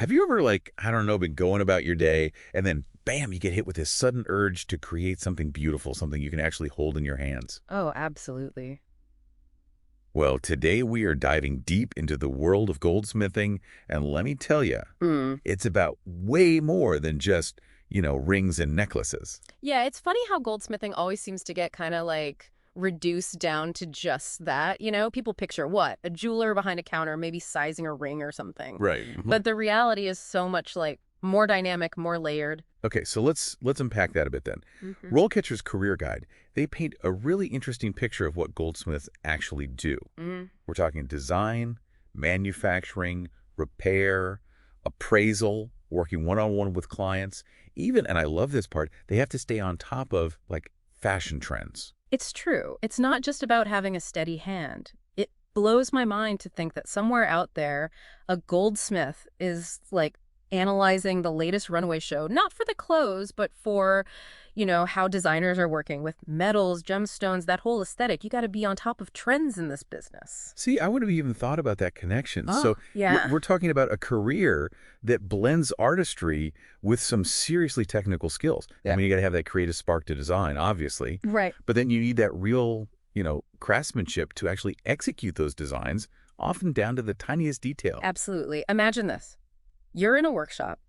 Have you ever, like, I don't know, been going about your day and then, bam, you get hit with this sudden urge to create something beautiful, something you can actually hold in your hands? Oh, absolutely. Well, today we are diving deep into the world of goldsmithing, and let me tell you, Mm. it's about way more than just, rings and necklaces. Yeah, it's funny how goldsmithing always seems to get kind of like reduced down to just that. People picture what? A jeweler behind a counter, maybe sizing a ring or something. Right. But the reality is so much like more dynamic, more layered. Okay, so let's unpack that a bit then. Hmm. RoleCatcher's career guide, they paint a really interesting picture of what goldsmiths actually do. Mm. We're talking design, manufacturing, repair, appraisal, working one-on-one with clients. Even, and I love this part, they have to stay on top of, like, fashion trends. It's true. It's not just about having a steady hand. It blows my mind to think that somewhere out there, a goldsmith is like analyzing the latest runway show, not for the clothes, but for, how designers are working with metals, gemstones, that whole aesthetic. You got to be on top of trends in this business. See, I wouldn't have even thought about that connection. Oh, So yeah. we're talking about a career that blends artistry with some seriously technical skills. Yeah. I mean, you got to have that creative spark to design, obviously, Right. but then you need that real, craftsmanship to actually execute those designs, often down to the tiniest detail. Absolutely. Imagine this. You're in a workshop,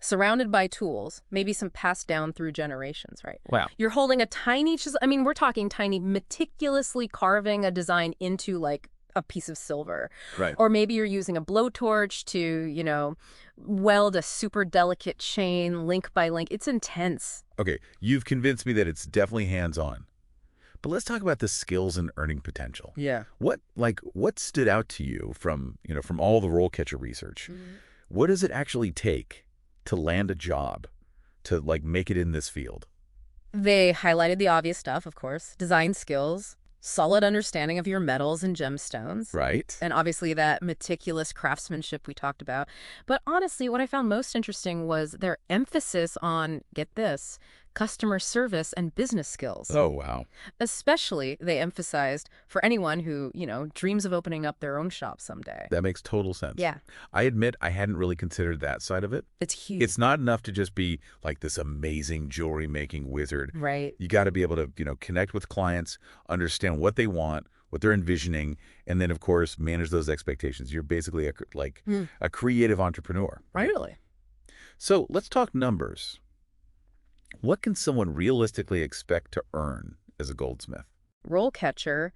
surrounded by tools, maybe some passed down through generations, right? Wow. You're holding a tiny chisel. I mean, we're talking tiny, meticulously carving a design into like a piece of silver. Right. Or maybe you're using a blowtorch to, weld a super delicate chain link by link. It's intense. Okay, you've convinced me that it's definitely hands-on. But let's talk about the skills and earning potential. Yeah. What stood out to you from all the RoleCatcher research? What does it actually take to land a job, to like make it in this field? They highlighted the obvious stuff, of course, design skills, solid understanding of your metals and gemstones. Right. And obviously that meticulous craftsmanship we talked about. But honestly, what I found most interesting was their emphasis on, get this, customer service and business skills. Oh, wow. Especially, they emphasized, for anyone who, dreams of opening up their own shop someday. That makes total sense. Yeah. I admit I hadn't really considered that side of it. It's huge. It's not enough to just be like this amazing jewelry making wizard. Right. You got to be able to, connect with clients, understand what they want, what they're envisioning, and then, of course, manage those expectations. You're basically a creative entrepreneur. Really? So let's talk numbers. What can someone realistically expect to earn as a goldsmith? RoleCatcher,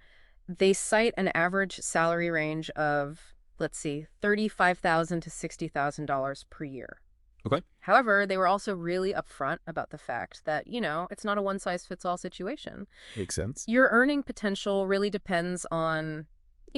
they cite an average salary range of, let's see, $35,000 to $60,000 per year. Okay. However, they were also really upfront about the fact that, it's not a one-size-fits-all situation. Makes sense. Your earning potential really depends on,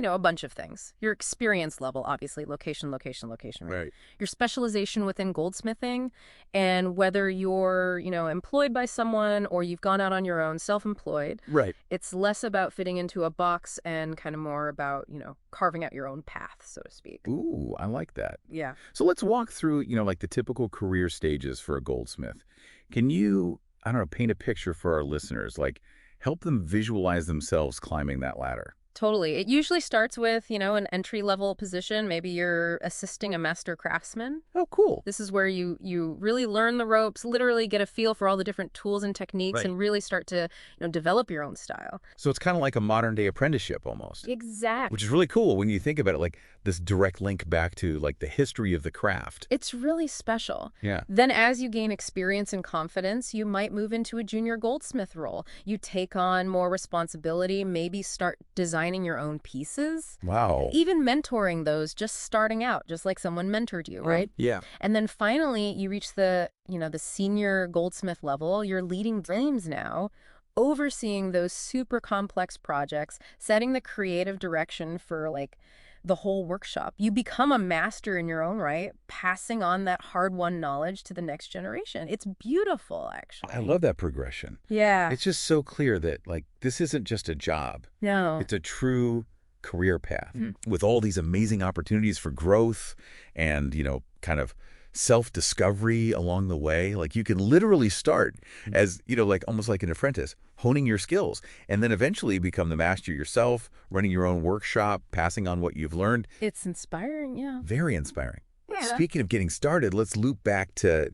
a bunch of things. Your experience level, obviously, location, right? Right. Your specialization within goldsmithing, and whether you're, employed by someone or you've gone out on your own, self-employed. Right. It's less about fitting into a box and kind of more about, carving out your own path, so to speak. Ooh, I like that. Yeah. So let's walk through, like the typical career stages for a goldsmith. Can you, I don't know, paint a picture for our listeners, like help them visualize themselves climbing that ladder? Totally. It usually starts with, an entry-level position. Maybe you're assisting a master craftsman. Oh, cool. This is where you really learn the ropes, literally get a feel for all the different tools and techniques, Right. and really start to, develop your own style. So it's kind of like a modern day apprenticeship almost, Exactly. which is really cool when you think about it, like this direct link back to like the history of the craft. It's really special. Yeah. Then as you gain experience and confidence, you might move into a junior goldsmith role. You take on more responsibility, maybe start designing your own pieces. Wow. Even mentoring those, just starting out, just like someone mentored you, right? Yeah. And then finally, you reach the senior goldsmith level. You're leading dreams now, overseeing those super complex projects, setting the creative direction for like the whole workshop. You become a master in your own right, passing on that hard-won knowledge to the next generation. It's beautiful, actually. I love that progression. Yeah. It's just so clear that like this isn't just a job. No. It's a true career path with all these amazing opportunities for growth and, kind of self-discovery along the way. Like you can literally start as, like almost like an apprentice, honing your skills, and then eventually become the master yourself, running your own workshop, passing on what you've learned. It's inspiring, yeah. Very inspiring. Speaking of getting started, let's loop back to,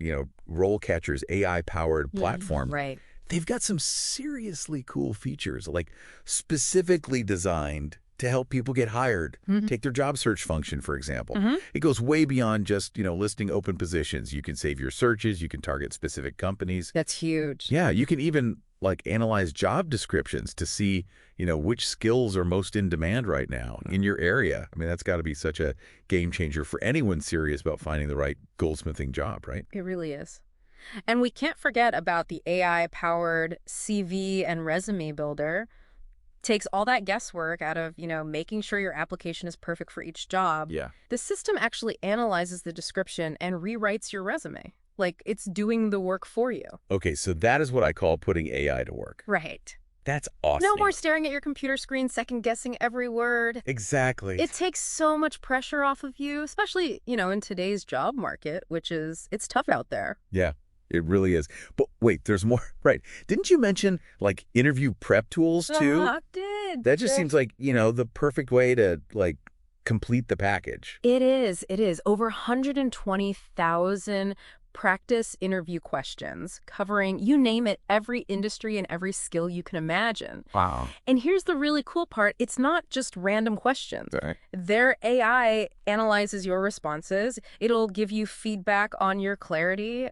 RoleCatcher's AI-powered platform. Right. They've got some seriously cool features, like specifically designed to help people get hired. Take their job search function, for example. It goes way beyond just, listing open positions. You can save your searches. You can target specific companies. That's huge. Yeah, you can even analyze job descriptions to see, which skills are most in demand right now in your area. I mean, that's got to be such a game changer for anyone serious about finding the right goldsmithing job, right? It really is. And we can't forget about the AI-powered CV and resume builder. Takes all that guesswork out of, making sure your application is perfect for each job. Yeah. The system actually analyzes the description and rewrites your resume. Like, it's doing the work for you. Okay, so that is what I call putting AI to work. Right. That's awesome. No more staring at your computer screen, second-guessing every word. Exactly. It takes so much pressure off of you, especially, in today's job market, it's tough out there. Yeah, it really is. But wait, there's more. Right. Didn't you mention, interview prep tools, too? I did. That just seems like, the perfect way to, complete the package. It is. Over 120,000 practice interview questions covering, you name it, every industry and every skill you can imagine. Wow. And here's the really cool part. It's not just random questions. Right. Their AI analyzes your responses. It'll give you feedback on your clarity.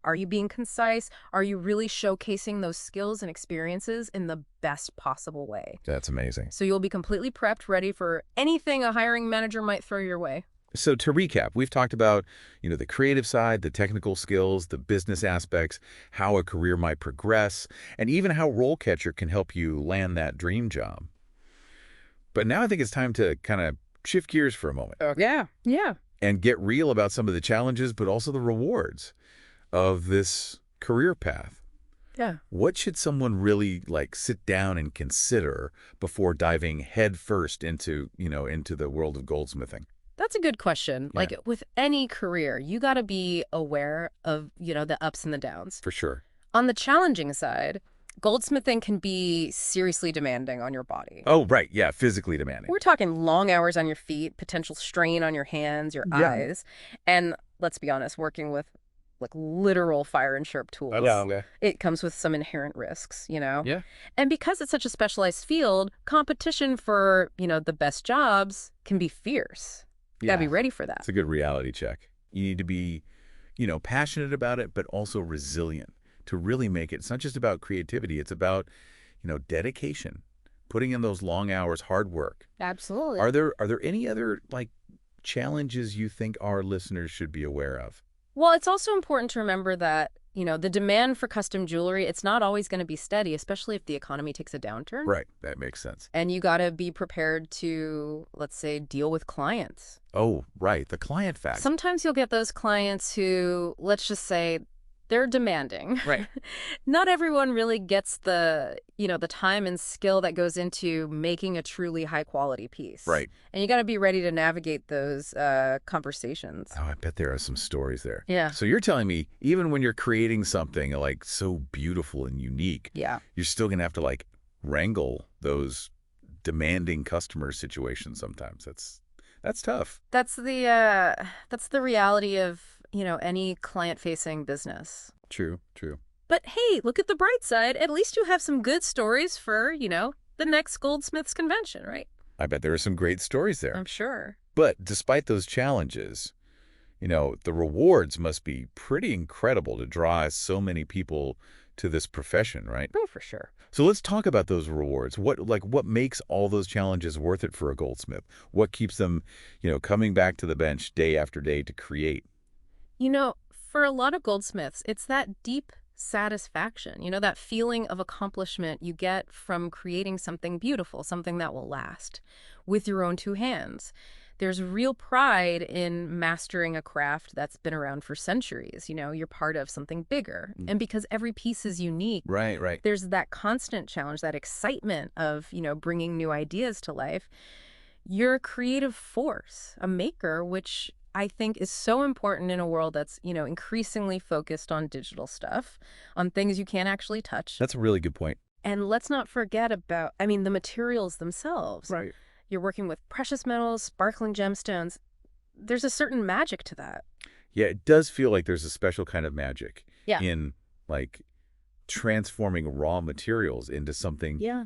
Are you being concise? Are you really showcasing those skills and experiences in the best possible way? That's amazing. So you'll be completely prepped, ready for anything a hiring manager might throw your way. So to recap, we've talked about, the creative side, the technical skills, the business aspects, how a career might progress, and even how RoleCatcher can help you land that dream job. But now I think it's time to kind of shift gears for a moment. Yeah. And get real about some of the challenges, but also the rewards of this career path. Yeah. What should someone really sit down and consider before diving headfirst into the world of goldsmithing? That's a good question. Yeah. With any career, you got to be aware of, the ups and the downs. For sure. On the challenging side, goldsmithing can be seriously demanding on your body. Oh, right. Yeah, physically demanding. We're talking long hours on your feet, potential strain on your hands, your eyes. And let's be honest, working with literal fire and sharp tools. It comes with some inherent risks, Yeah. And because it's such a specialized field, competition for, the best jobs can be fierce. You gotta be ready for that. It's a good reality check. You need to be, passionate about it, but also resilient to really make it. It's not just about creativity. It's about, dedication, putting in those long hours, hard work. Absolutely. Are there any other challenges you think our listeners should be aware of? Well, it's also important to remember that, the demand for custom jewelry, it's not always going to be steady, especially if the economy takes a downturn. Right. That makes sense. And you got to be prepared to, let's say, deal with clients. Oh, right. The client factor. Sometimes you'll get those clients who, let's just say, they're demanding. Right. Not everyone really gets the time and skill that goes into making a truly high quality piece. Right. And you got to be ready to navigate those conversations. Oh, I bet there are some stories there. Yeah. So you're telling me even when you're creating something so beautiful and unique, Yeah. you're still going to have to wrangle those demanding customer situations sometimes. That's tough. That's the reality of, any client-facing business. True. But hey, look at the bright side. At least you have some good stories for, the next Goldsmiths convention, right? I bet there are some great stories there. I'm sure. But despite those challenges, the rewards must be pretty incredible to draw so many people to this profession, right? Oh, for sure. So let's talk about those rewards. What makes all those challenges worth it for a goldsmith? What keeps them, coming back to the bench day after day to create? For a lot of goldsmiths, it's that deep satisfaction, that feeling of accomplishment you get from creating something beautiful, something that will last with your own two hands. There's real pride in mastering a craft that's been around for centuries. You're part of something bigger. And because every piece is unique, Right. there's that constant challenge, that excitement of, bringing new ideas to life. You're a creative force, a maker, which I think is so important in a world that's, increasingly focused on digital stuff, on things you can't actually touch. That's a really good point. And let's not forget about, the materials themselves. Right. You're working with precious metals, sparkling gemstones. there's a certain magic to that. Yeah, it does feel like there's a special kind of magic Yeah. in, like, transforming raw materials into something, Yeah.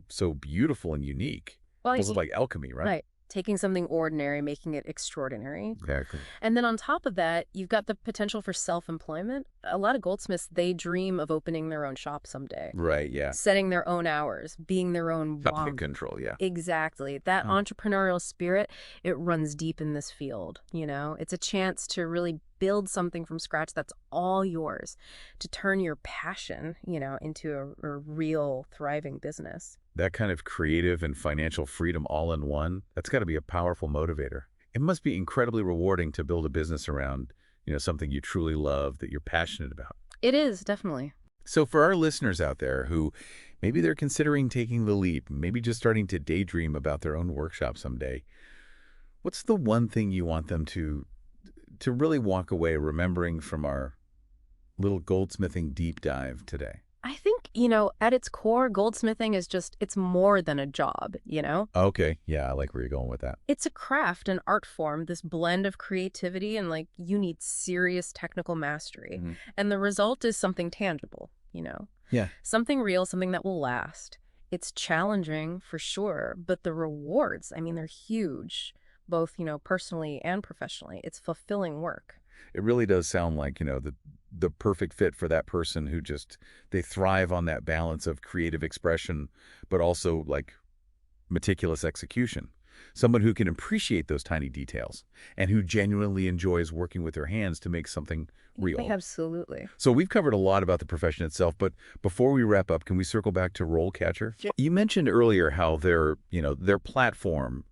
so beautiful and unique. Well, Almost like alchemy, right? right. Taking something ordinary, making it extraordinary. Exactly. And then on top of that, you've got the potential for self-employment. A lot of goldsmiths, they dream of opening their own shop someday. Right, yeah. Setting their own hours, being their own Topic boss. control, yeah. Exactly. That entrepreneurial spirit, it runs deep in this field, It's a chance to really build something from scratch that's all yours, to turn your passion, into a real thriving business. That kind of creative and financial freedom all in one, that's got to be a powerful motivator. It must be incredibly rewarding to build a business around, something you truly love, that you're passionate about. It is, definitely. So for our listeners out there who maybe they're considering taking the leap, maybe just starting to daydream about their own workshop someday, what's the one thing you want them to really walk away remembering from our little goldsmithing deep dive today? I think, at its core, goldsmithing is it's more than a job, Okay, yeah, I like where you're going with that. It's a craft, an art form, this blend of creativity and, you need serious technical mastery. Mm-hmm. And the result is something tangible, Yeah. Something real, something that will last. It's challenging, for sure, but the rewards, they're huge, both, personally and professionally. It's fulfilling work. It really does sound like, the perfect fit for that person who they thrive on that balance of creative expression, but also like meticulous execution. Someone who can appreciate those tiny details and who genuinely enjoys working with their hands to make something real. Absolutely. So we've covered a lot about the profession itself, but before we wrap up, can we circle back to RoleCatcher? Sure. You mentioned earlier how their platform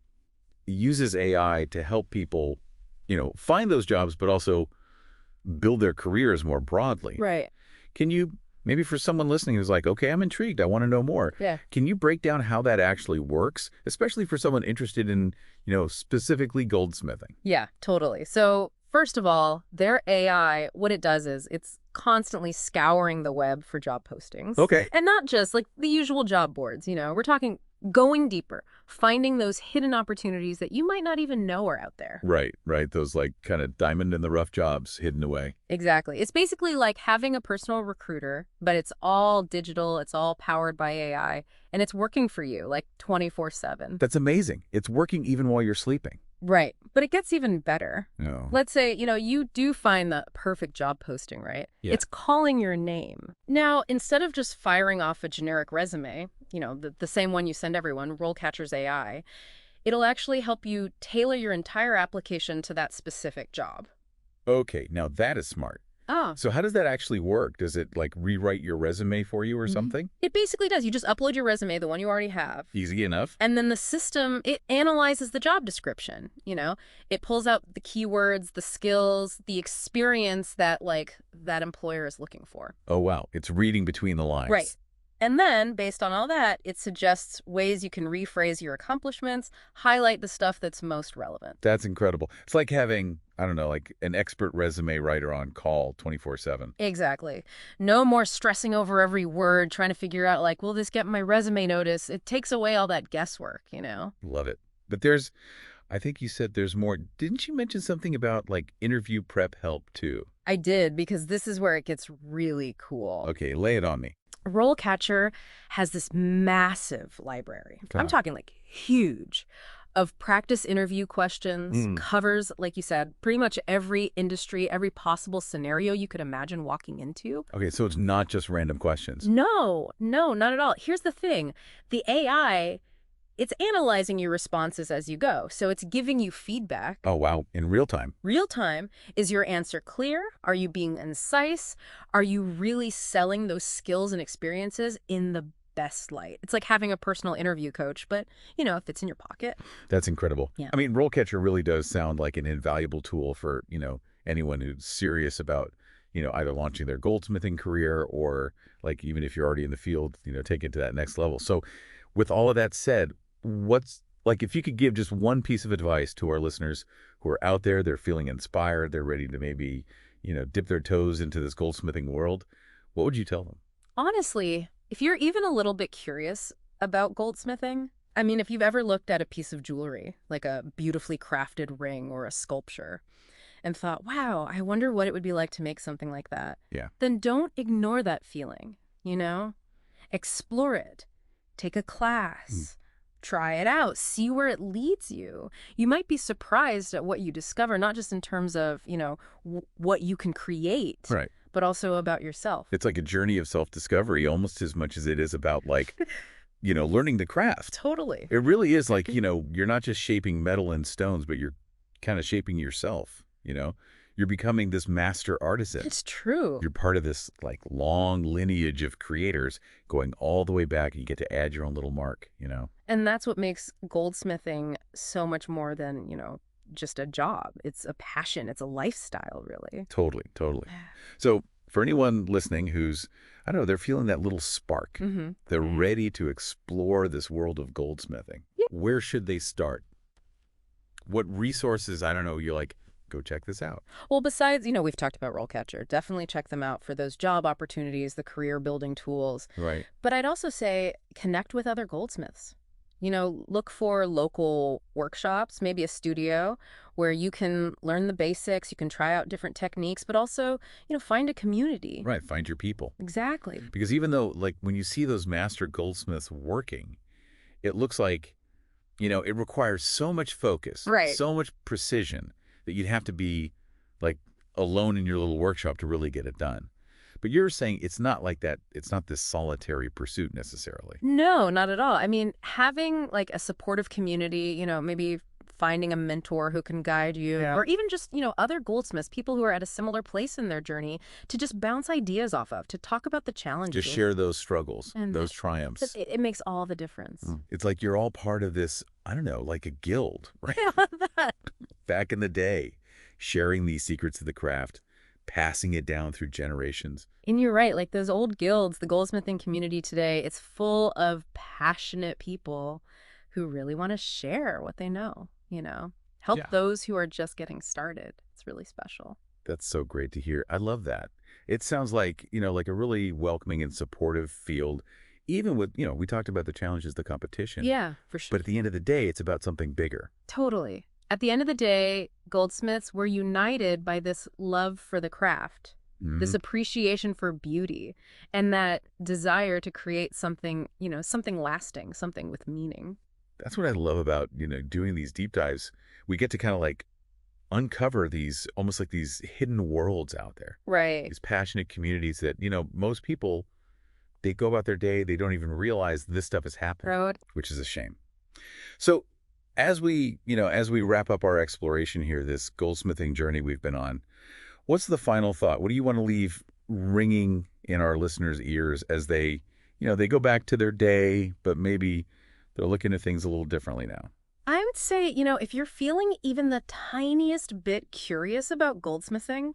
uses AI to help people, find those jobs, but also build their careers more broadly. Right. Can you, maybe for someone listening who's like, okay, I'm intrigued, I want to know more. Yeah. Can you break down how that actually works, especially for someone interested in, specifically goldsmithing? Yeah, totally. So first of all, their AI, what it does is it's constantly scouring the web for job postings. Okay. And not just like the usual job boards, we're talking going deeper, finding those hidden opportunities that you might not even know are out there. Right. Those like kind of diamond in the rough jobs hidden away. Exactly. It's basically like having a personal recruiter, but it's all digital, it's all powered by AI, and it's working for you like 24/7. That's amazing. It's working even while you're sleeping. Right. But it gets even better. No. Let's say, you do find the perfect job posting, right? Yeah. It's calling your name. Now, instead of just firing off a generic resume, the same one you send everyone, RoleCatcher's AI, it'll actually help you tailor your entire application to that specific job. Okay, now that is smart. Oh. So how does that actually work? Does it like rewrite your resume for you or something? It basically does. You just upload your resume, the one you already have. Easy enough. And then the system, it analyzes the job description, It pulls out the keywords, the skills, the experience that, that employer is looking for. Oh, wow. It's reading between the lines. Right. And then, based on all that, it suggests ways you can rephrase your accomplishments, highlight the stuff that's most relevant. That's incredible. It's like having, I don't know, like an expert resume writer on call 24/7. Exactly. No more stressing over every word, trying to figure out, will this get my resume notice? It takes away all that guesswork, Love it. But I think you said there's more. Didn't you mention something about like interview prep help too? I did, because this is where it gets really cool. Okay, lay it on me. RoleCatcher has this massive library. I'm talking huge, of practice interview questions, covers, like you said, pretty much every industry, every possible scenario you could imagine walking into. Okay, so it's not just random questions. No, not at all. Here's the thing. The AI, it's analyzing your responses as you go. So it's giving you feedback. Oh, wow. In real time. Real time. Is your answer clear? Are you being concise? Are you really selling those skills and experiences in the best light? It's like having a personal interview coach, but, it fits in your pocket. That's incredible. Yeah. I mean, RoleCatcher really does sound like an invaluable tool for, anyone who's serious about, either launching their goldsmithing career or like, even if you're already in the field, take it to that next level. So with all of that said, if you could give just one piece of advice to our listeners who are out there, they're feeling inspired, they're ready to maybe, dip their toes into this goldsmithing world, what would you tell them? Honestly, if you're even a little bit curious about goldsmithing, I mean, if you've ever looked at a piece of jewelry, like a beautifully crafted ring or a sculpture, and thought, wow, I wonder what it would be like to make something like that, Yeah. then don't ignore that feeling, you know? Explore it. Take a class. Try it out. See where it leads you. You might be surprised at what you discover, not just in terms of, what you can create, Right. but also about yourself. It's like a journey of self-discovery almost as much as it is about like, learning the craft. Totally. It really is like, you're not just shaping metal and stones, but you're kind of shaping yourself, You're becoming this master artisan. It's true. You're part of this like long lineage of creators going all the way back, and you get to add your own little mark, And that's what makes goldsmithing so much more than, just a job. It's a passion. It's a lifestyle, really. Totally, totally. So for anyone listening who's, I don't know, they're feeling that little spark, they're ready to explore this world of goldsmithing. Yeah. Where should they start? What resources, I don't know, you're like, go check this out. Well, besides, we've talked about RoleCatcher. Definitely check them out for those job opportunities, the career building tools. Right. But I'd also say connect with other goldsmiths. Look for local workshops, maybe a studio where you can learn the basics, you can try out different techniques, but also, find a community. Right. Find your people. Exactly. Because even though, like, when you see those master goldsmiths working, it looks like, it requires so much focus, Right. so much precision that you'd have to be, like, alone in your little workshop to really get it done. But you're saying it's not like that. It's not this solitary pursuit necessarily. No, not at all. I mean, having like a supportive community, maybe finding a mentor who can guide you, or even just, other goldsmiths, people who are at a similar place in their journey to just bounce ideas off of, to talk about the challenges. Just share those struggles, And those triumphs. It makes all the difference. It's like you're all part of this, I don't know, like a guild, right? I love that. Back in the day, sharing these secrets of the craft, passing it down through generations. And you're right, like those old guilds, the goldsmithing community today, it's full of passionate people who really want to share what they know, help those who are just getting started. It's really special. That's so great to hear. I love that. It sounds like, like a really welcoming and supportive field, even with, we talked about the challenges, the competition. Yeah, for sure. But at the end of the day, it's about something bigger. Totally. At the end of the day, goldsmiths were united by this love for the craft, this appreciation for beauty, and that desire to create something, something lasting, something with meaning. That's what I love about, doing these deep dives. We get to kind of like uncover these, almost like these hidden worlds out there. Right. These passionate communities that, most people, they go about their day, they don't even realize this stuff is happening, which is a shame. So as we wrap up our exploration here, this goldsmithing journey we've been on, what's the final thought? What do you want to leave ringing in our listeners' ears as they, they go back to their day, but maybe they're looking at things a little differently now? I would say, if you're feeling even the tiniest bit curious about goldsmithing,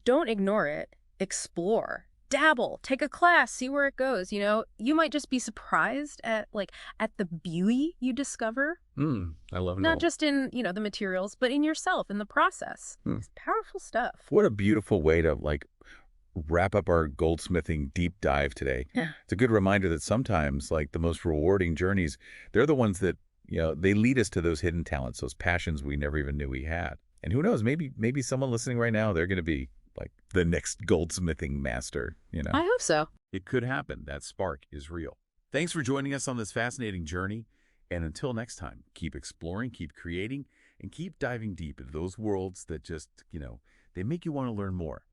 don't ignore it. Explore. Dabble, take a class, see where it goes. You might just be surprised at the beauty you discover. I love it. Not just in, the materials, but in yourself, in the process. It's powerful stuff. What a beautiful way to wrap up our goldsmithing deep dive today. Yeah. It's a good reminder that sometimes the most rewarding journeys, they're the ones that, they lead us to those hidden talents, those passions we never even knew we had. And who knows, maybe someone listening right now, they're going to be the next goldsmithing master, I hope so. It could happen. That spark is real. Thanks for joining us on this fascinating journey. And until next time, keep exploring, keep creating, and keep diving deep into those worlds that just, they make you want to learn more.